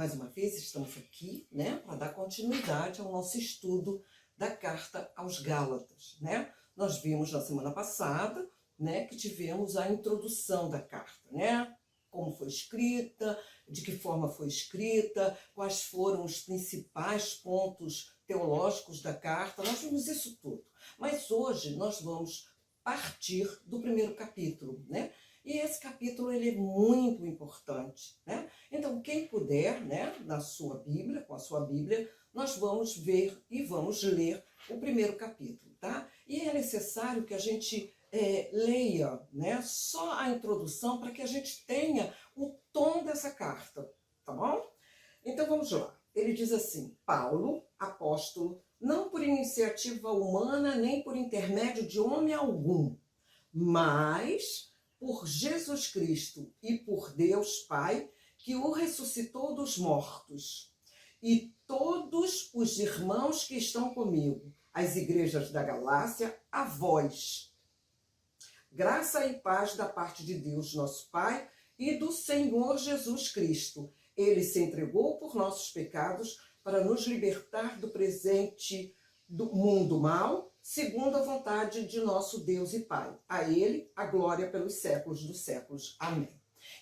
mais uma vez estamos aqui, né, para dar continuidade ao nosso estudo da carta aos Gálatas, né? Nós vimos na semana passada, né, que tivemos a introdução da carta, né? Como foi escrita, de que forma foi escrita, quais foram os principais pontos teológicos da carta, nós vimos isso tudo. Mas hoje nós vamos partir do primeiro capítulo, né? E esse capítulo ele é muito importante, né? Então, quem puder, né, na sua Bíblia, com a sua Bíblia, nós vamos ver e vamos ler o primeiro capítulo, tá? E é necessário que a gente leia, né, só a introdução para que a gente tenha o tom dessa carta, tá bom? Então, vamos lá. Ele diz assim: Paulo, apóstolo, não por iniciativa humana nem por intermédio de homem algum, mas por Jesus Cristo e por Deus Pai, que o ressuscitou dos mortos, e todos os irmãos que estão comigo, as igrejas da Galácia, a vós. Graça e paz da parte de Deus, nosso Pai, e do Senhor Jesus Cristo. Ele se entregou por nossos pecados para nos libertar do presente do mundo mau, segundo a vontade de nosso Deus e Pai. A Ele a glória pelos séculos dos séculos. Amém.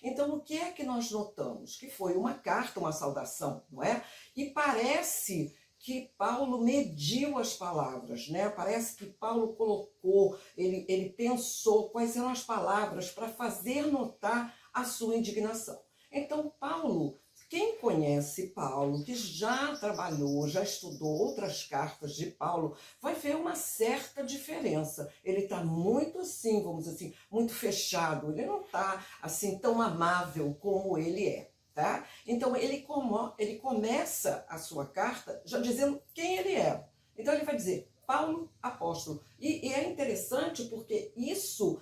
Então, o que é que nós notamos? Que foi uma carta, uma saudação, não é? E parece que Paulo mediu as palavras, né? Parece que Paulo colocou, ele pensou quais eram as palavras para fazer notar a sua indignação. Então, Paulo, quem conhece Paulo, que já trabalhou, já estudou outras cartas de Paulo, vai ver uma certa diferença. Ele está muito assim, vamos dizer assim, muito fechado. Ele não está assim tão amável como ele é, tá? Então ele começa a sua carta já dizendo quem ele é. Então ele vai dizer Paulo, apóstolo. E é interessante porque isso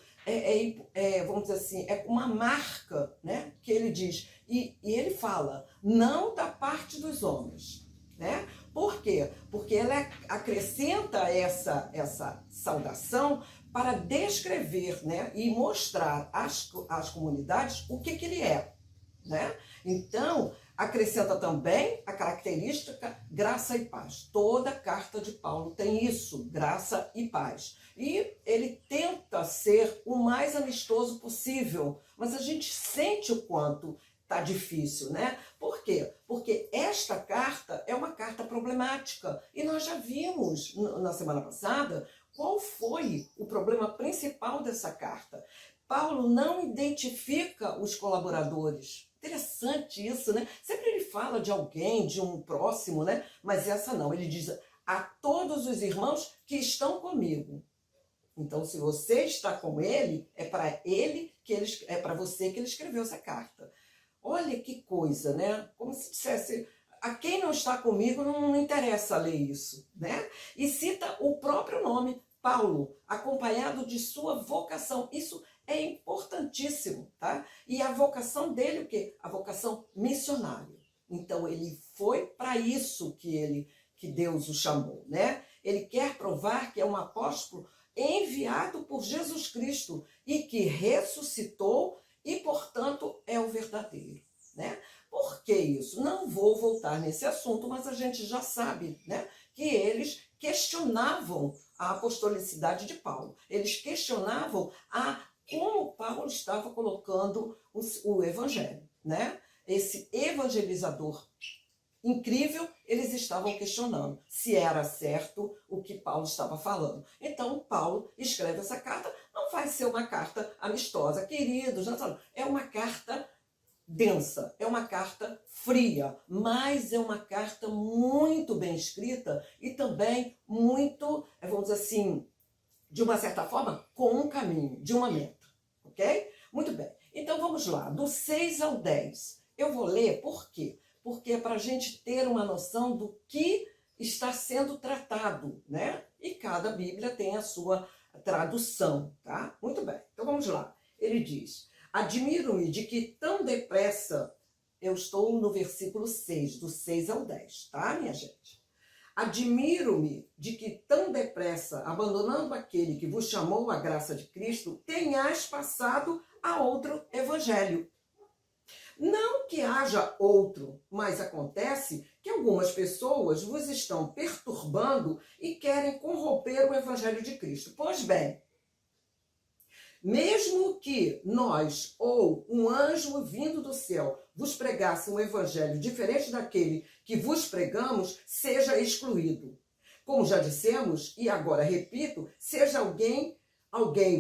vamos dizer assim, é uma marca, né, que ele diz. E ele fala, não da parte dos homens, né? Por quê? Porque ela acrescenta essa saudação para descrever, né, e mostrar às comunidades o que ele é, né? Então, acrescenta também a característica graça e paz. Toda carta de Paulo tem isso, graça e paz. E ele tenta ser o mais amistoso possível, mas a gente sente o quanto tá difícil, né? Por quê? Porque esta carta é uma carta problemática. E nós já vimos na semana passada qual foi o problema principal dessa carta. Paulo não identifica os colaboradores. Interessante isso, né? Sempre ele fala de alguém, de um próximo, né? Mas essa não, ele diz a todos os irmãos que estão comigo. Então, se você está com ele, é para você que ele escreveu essa carta. Olha que coisa, né? Como se dissesse, a quem não está comigo não interessa ler isso, né? E cita o próprio nome, Paulo, acompanhado de sua vocação. Isso é importantíssimo, tá? E a vocação dele, o quê? A vocação missionária. Então, ele foi para isso que Deus o chamou, né? Ele quer provar que é um apóstolo enviado por Jesus Cristo e que ressuscitou e, portanto, é o verdadeiro, né? Por que isso? Não vou voltar nesse assunto, mas a gente já sabe, né, que eles questionavam a apostolicidade de Paulo. Eles questionavam como Paulo estava colocando o evangelho, né? Esse evangelizador incrível, eles estavam questionando se era certo o que Paulo estava falando. Então, Paulo escreve essa carta, não vai ser uma carta amistosa, queridos, é uma carta densa, é uma carta fria, mas é uma carta muito bem escrita e também muito, vamos dizer assim, de uma certa forma, com um caminho, de uma meta, ok? Muito bem, então vamos lá, do 6 ao 10, eu vou ler por quê? Porque é para a gente ter uma noção do que está sendo tratado, né? E cada Bíblia tem a sua tradução, tá? Muito bem, então vamos lá. Ele diz, admiro-me de que tão depressa, eu estou no versículo 6, do 6 ao 10, tá, minha gente? Admiro-me de que tão depressa, abandonando aquele que vos chamou à graça de Cristo, tenhais passado a outro evangelho, Não que haja outro, mas acontece que algumas pessoas vos estão perturbando e querem corromper o Evangelho de Cristo. Pois bem, mesmo que nós ou um anjo vindo do céu vos pregasse um evangelho diferente daquele que vos pregamos, seja excluído. Como já dissemos, e agora repito, seja alguém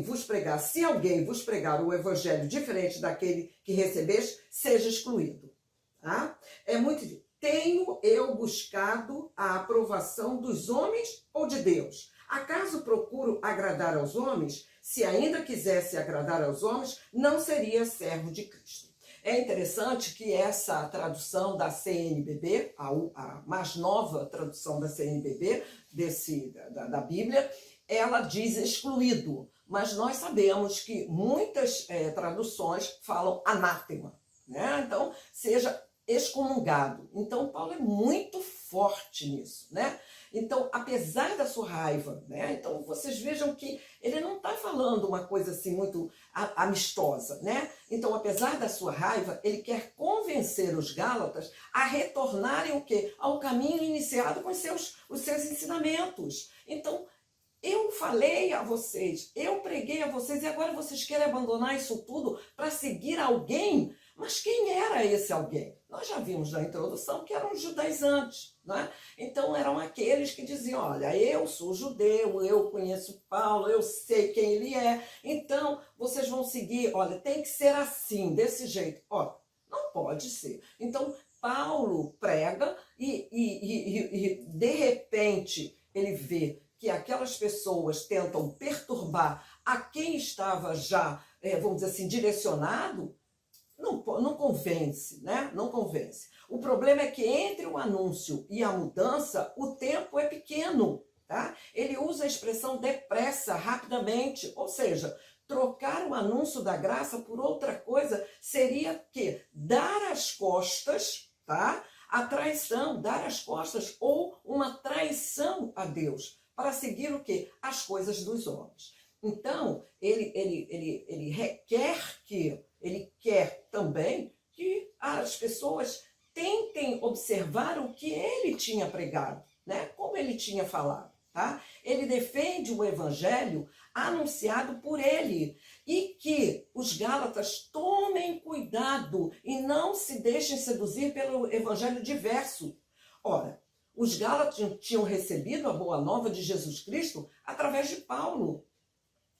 vos pregar, se alguém vos pregar um evangelho diferente daquele que recebeste, seja excluído. Tá? É muito. Tenho eu buscado a aprovação dos homens ou de Deus? Acaso procuro agradar aos homens? Se ainda quisesse agradar aos homens, não seria servo de Cristo. É interessante que essa tradução da CNBB, a mais nova tradução da CNBB, da Bíblia, ela diz excluído, mas nós sabemos que muitas traduções falam anátema, né? Então, seja excomungado. Então, Paulo é muito forte nisso, né? Então, apesar da sua raiva, né? Então, vocês vejam que ele não está falando uma coisa assim muito amistosa, né? Então, apesar da sua raiva, ele quer convencer os Gálatas a retornarem o quê? Ao caminho iniciado com os seus ensinamentos. Então, eu falei a vocês, eu preguei a vocês e agora vocês querem abandonar isso tudo para seguir alguém? Mas quem era esse alguém? Nós já vimos na introdução que eram os judaizantes, né? Então eram aqueles que diziam, olha, eu sou judeu, eu conheço Paulo, eu sei quem ele é, então vocês vão seguir, olha, tem que ser assim, desse jeito. Ó, não pode ser. Então Paulo prega e de repente ele vê que aquelas pessoas tentam perturbar a quem estava já, vamos dizer assim, direcionado. Não convence, né? Não convence. O problema é que entre o anúncio e a mudança, o tempo é pequeno, tá? Ele usa a expressão depressa, rapidamente, ou seja, trocar o anúncio da graça por outra coisa seria que dar as costas, tá? A traição, dar as costas ou uma traição a Deus para seguir o quê? As coisas dos homens. Então, ele requer que ele quer também que as pessoas tentem observar o que ele tinha pregado, né? Como ele tinha falado, tá? Ele defende o evangelho anunciado por ele e que os Gálatas tomem cuidado e não se deixem seduzir pelo evangelho diverso. Ora, os Gálatas tinham recebido a boa nova de Jesus Cristo através de Paulo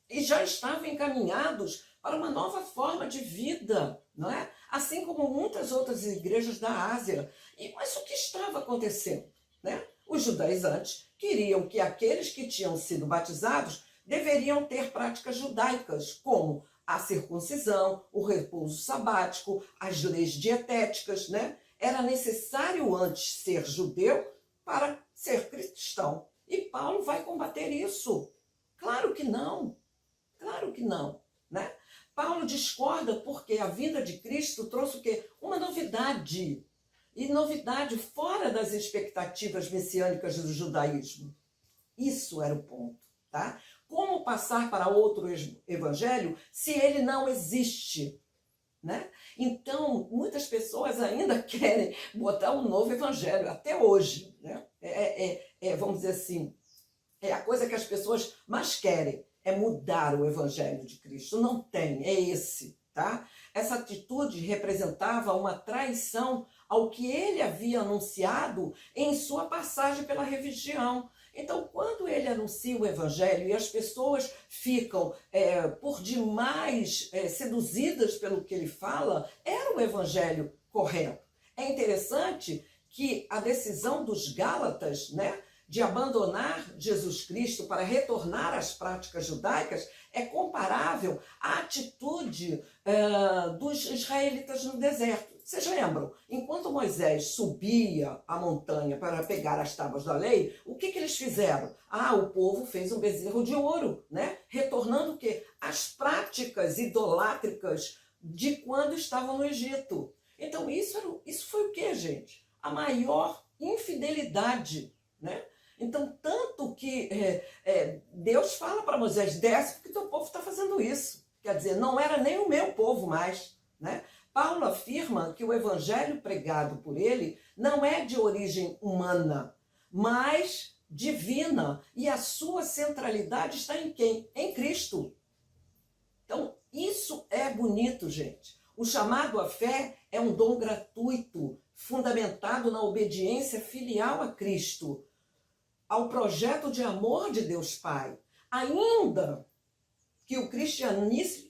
e já estavam encaminhados para uma nova forma de vida, não é? Assim como muitas outras igrejas da Ásia. Mas o que estava acontecendo, né? Os judaizantes queriam que aqueles que tinham sido batizados deveriam ter práticas judaicas, como a circuncisão, o repouso sabático, as leis dietéticas, né? Era necessário antes ser judeu para ser cristão. E Paulo vai combater isso. Claro que não. Claro que não, né? Paulo discorda porque a vinda de Cristo trouxe o quê? Uma novidade. E novidade fora das expectativas messiânicas do judaísmo. Isso era o ponto, tá? Como passar para outro evangelho se ele não existe, né? Então, muitas pessoas ainda querem botar um novo evangelho, até hoje, né? Vamos dizer assim, é a coisa que as pessoas mais querem. É mudar o evangelho de Cristo. Não tem, é esse, tá? Essa atitude representava uma traição ao que ele havia anunciado em sua passagem pela religião. Então, quando ele anuncia o evangelho e as pessoas ficam por demais seduzidas pelo que ele fala, era o evangelho correto. É interessante que a decisão dos Gálatas, né, de abandonar Jesus Cristo para retornar às práticas judaicas é comparável à atitude dos israelitas no deserto. Vocês lembram? Enquanto Moisés subia a montanha para pegar as tábuas da lei, o que eles fizeram? O povo fez um bezerro de ouro, né? Retornando o quê? As práticas idolátricas de quando estavam no Egito. Então isso foi o quê, gente? A maior infidelidade, né? Então, tanto que Deus fala para Moisés, desce porque teu povo está fazendo isso. Quer dizer, não era nem o meu povo mais, né? Paulo afirma que o evangelho pregado por ele não é de origem humana, mas divina. E a sua centralidade está em quem? Em Cristo. Então, isso é bonito, gente. O chamado à fé é um dom gratuito, fundamentado na obediência filial a Cristo, ao projeto de amor de Deus Pai. Ainda que o cristianismo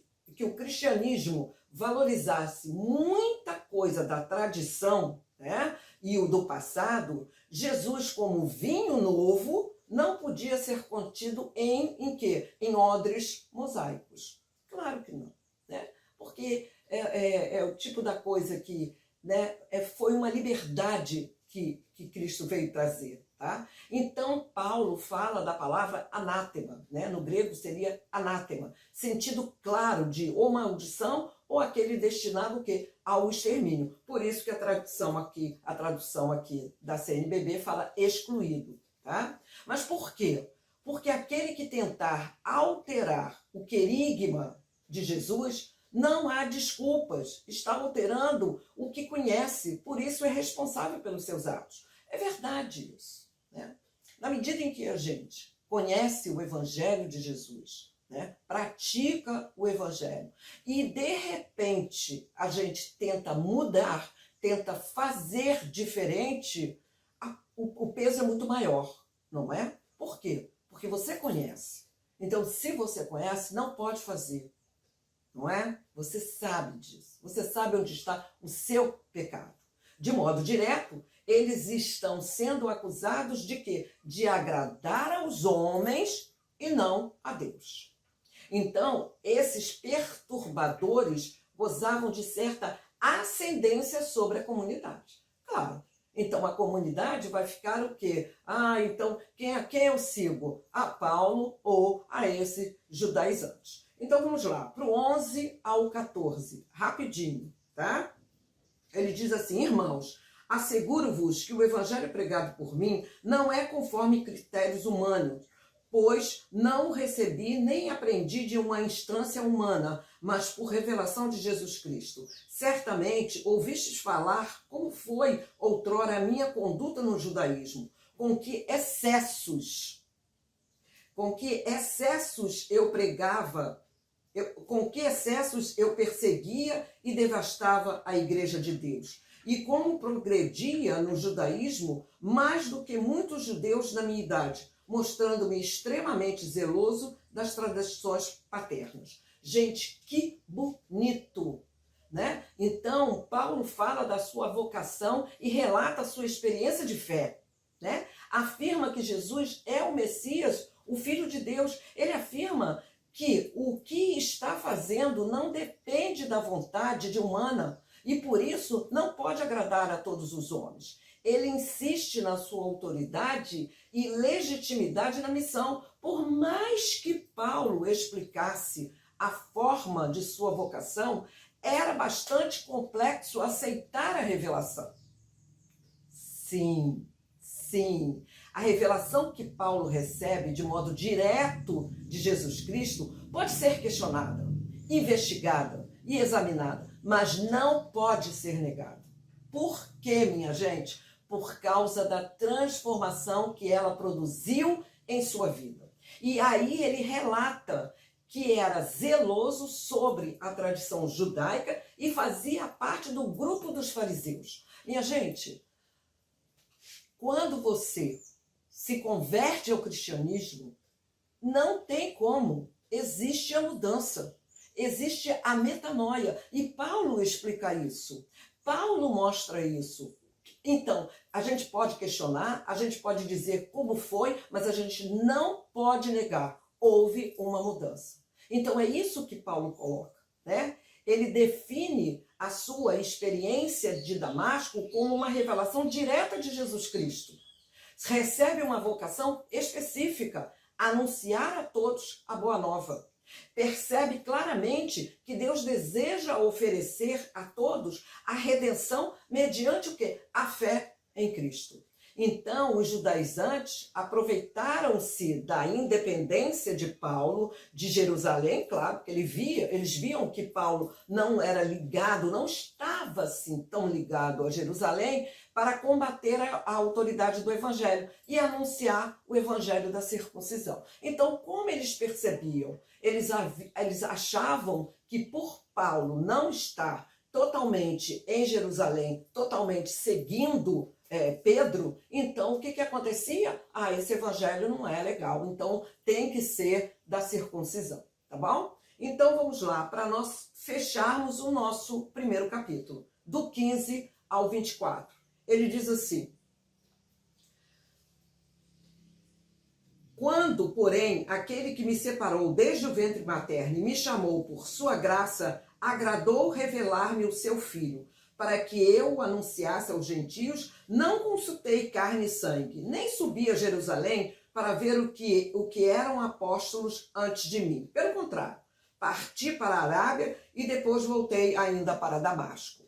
valorizasse muita coisa da tradição, né, e o do passado, Jesus, como vinho novo, não podia ser contido em quê? Em odres mosaicos. Claro que não, né? Porque é o tipo da coisa que, né, foi uma liberdade que Cristo veio trazer. Tá? Então, Paulo fala da palavra anátema, né? No grego seria anátema, sentido claro de ou maldição ou aquele destinado o quê? Ao extermínio. Por isso que a tradução aqui da CNBB fala excluído. Tá? Mas por quê? Porque aquele que tentar alterar o querigma de Jesus, não há desculpas, está alterando o que conhece, por isso é responsável pelos seus atos. É verdade isso. Né? Na medida em que a gente conhece o Evangelho de Jesus, né? Pratica o Evangelho, e de repente a gente tenta mudar, tenta fazer diferente, o peso é muito maior, não é? Por quê? Porque você conhece. Então, se você conhece, não pode fazer, não é? Você sabe disso, você sabe onde está o seu pecado. De modo direto, eles estão sendo acusados de quê? De agradar aos homens e não a Deus. Então, esses perturbadores gozavam de certa ascendência sobre a comunidade. Claro. Então, a comunidade vai ficar o quê? Então, quem eu sigo? A Paulo ou a esse judaizante? Então, vamos lá, para o 11 ao 14, rapidinho, tá? Ele diz assim: irmãos, asseguro-vos que o evangelho pregado por mim não é conforme critérios humanos, pois não o recebi nem aprendi de uma instância humana, mas por revelação de Jesus Cristo. Certamente ouvistes falar como foi outrora a minha conduta no judaísmo, com que excessos eu pregava, com que excessos eu perseguia e devastava a igreja de Deus. E como progredia no judaísmo mais do que muitos judeus na minha idade, mostrando-me extremamente zeloso das tradições paternas. Gente, que bonito, né? Então, Paulo fala da sua vocação e relata a sua experiência de fé, né? Afirma que Jesus é o Messias, o Filho de Deus. Ele afirma que o que está fazendo não depende da vontade humana e, por isso, não pode agradar a todos os homens. Ele insiste na sua autoridade e legitimidade na missão. Por mais que Paulo explicasse a forma de sua vocação, era bastante complexo aceitar a revelação. Sim. A revelação que Paulo recebe de modo direto de Jesus Cristo pode ser questionada, investigada e examinada, mas não pode ser negada. Por quê, minha gente? Por causa da transformação que ela produziu em sua vida. E aí ele relata que era zeloso sobre a tradição judaica e fazia parte do grupo dos fariseus. Minha gente, quando você se converte ao cristianismo, não tem como. Existe a mudança, existe a metanoia. E Paulo explica isso. Paulo mostra isso. Então, a gente pode questionar, a gente pode dizer como foi, mas a gente não pode negar. Houve uma mudança. Então, é isso que Paulo coloca, né? Ele define a sua experiência de Damasco como uma revelação direta de Jesus Cristo. Recebe uma vocação específica, anunciar a todos a boa nova. Percebe claramente que Deus deseja oferecer a todos a redenção mediante o quê? A fé em Cristo. Então, os judaizantes aproveitaram-se da independência de Paulo de Jerusalém, claro, porque eles viam que Paulo não era ligado, não estava assim tão ligado a Jerusalém, para combater a autoridade do evangelho e anunciar o evangelho da circuncisão. Então, como eles percebiam? Eles achavam que por Paulo não estar totalmente em Jerusalém, totalmente seguindo Pedro, então o que acontecia? Esse evangelho não é legal, então tem que ser da circuncisão, tá bom? Então vamos lá, para nós fecharmos o nosso primeiro capítulo, do 15 ao 24. Ele diz assim: quando, porém, aquele que me separou desde o ventre materno e me chamou por sua graça, agradou revelar-me o seu Filho, para que eu o anunciasse aos gentios, não consultei carne e sangue, nem subi a Jerusalém para ver o que eram apóstolos antes de mim. Pelo contrário, parti para a Arábia e depois voltei ainda para Damasco.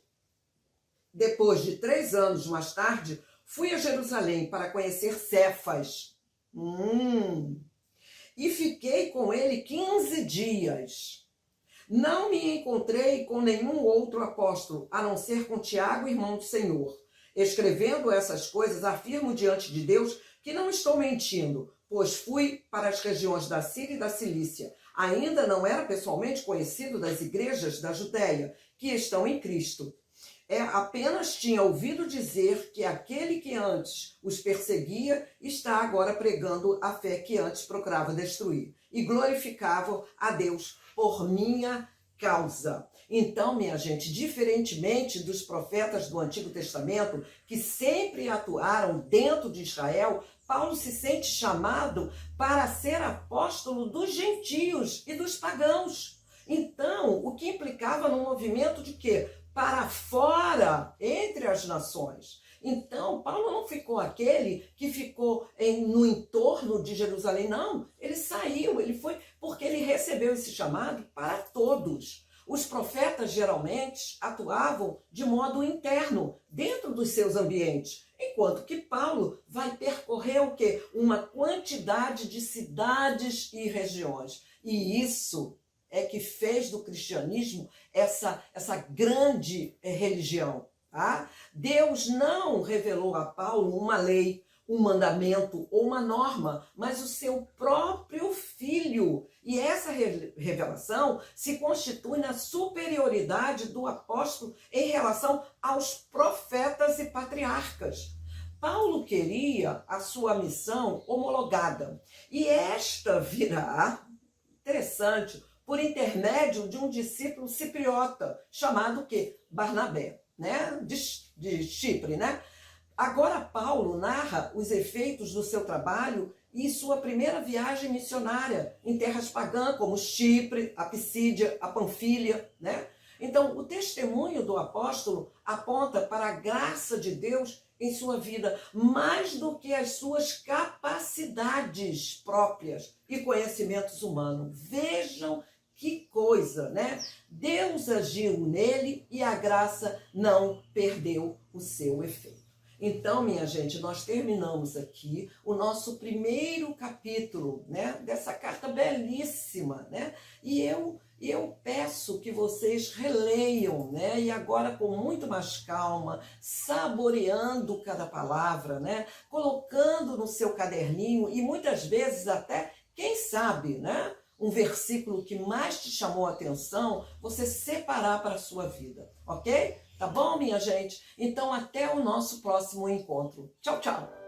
Depois de 3 anos mais tarde, fui a Jerusalém para conhecer Cefas. E fiquei com ele 15 dias. Não me encontrei com nenhum outro apóstolo, a não ser com Tiago, irmão do Senhor. Escrevendo essas coisas, afirmo diante de Deus que não estou mentindo, pois fui para as regiões da Síria e da Cilícia. Ainda não era pessoalmente conhecido das igrejas da Judéia, que estão em Cristo. Apenas tinha ouvido dizer que aquele que antes os perseguia está agora pregando a fé que antes procurava destruir. E glorificavam a Deus por minha causa. Então, minha gente, diferentemente dos profetas do Antigo Testamento, que sempre atuaram dentro de Israel, Paulo se sente chamado para ser apóstolo dos gentios e dos pagãos. Então, o que implicava no movimento de quê? Para fora, entre as nações. Então, Paulo não ficou aquele que ficou no entorno de Jerusalém, não. Ele saiu, ele foi, porque ele recebeu esse chamado para todos. Os profetas geralmente atuavam de modo interno, dentro dos seus ambientes, enquanto que Paulo vai percorrer o quê? Uma quantidade de cidades e regiões. E isso é que fez do cristianismo essa grande religião. Tá? Deus não revelou a Paulo uma lei, um mandamento ou uma norma, mas o seu próprio Filho. E essa revelação se constitui na superioridade do apóstolo em relação aos profetas e patriarcas. Paulo queria a sua missão homologada. E esta virá, interessante, por intermédio de um discípulo cipriota, chamado o quê? Barnabé, né? De Chipre, né? Agora Paulo narra os efeitos do seu trabalho e sua primeira viagem missionária em terras pagãs, como Chipre, a Pisídia, a Panfilha, né? Então, o testemunho do apóstolo aponta para a graça de Deus em sua vida, mais do que as suas capacidades próprias e conhecimentos humanos. Vejam que coisa, né? Deus agiu nele e a graça não perdeu o seu efeito. Então, minha gente, nós terminamos aqui o nosso primeiro capítulo, né, dessa carta belíssima, né? E eu peço que vocês releiam, né? E agora com muito mais calma, saboreando cada palavra, né? Colocando no seu caderninho e muitas vezes até, quem sabe, né? Um versículo que mais te chamou a atenção, você separar para a sua vida, ok? Tá bom, minha gente? Então, até o nosso próximo encontro. Tchau, tchau!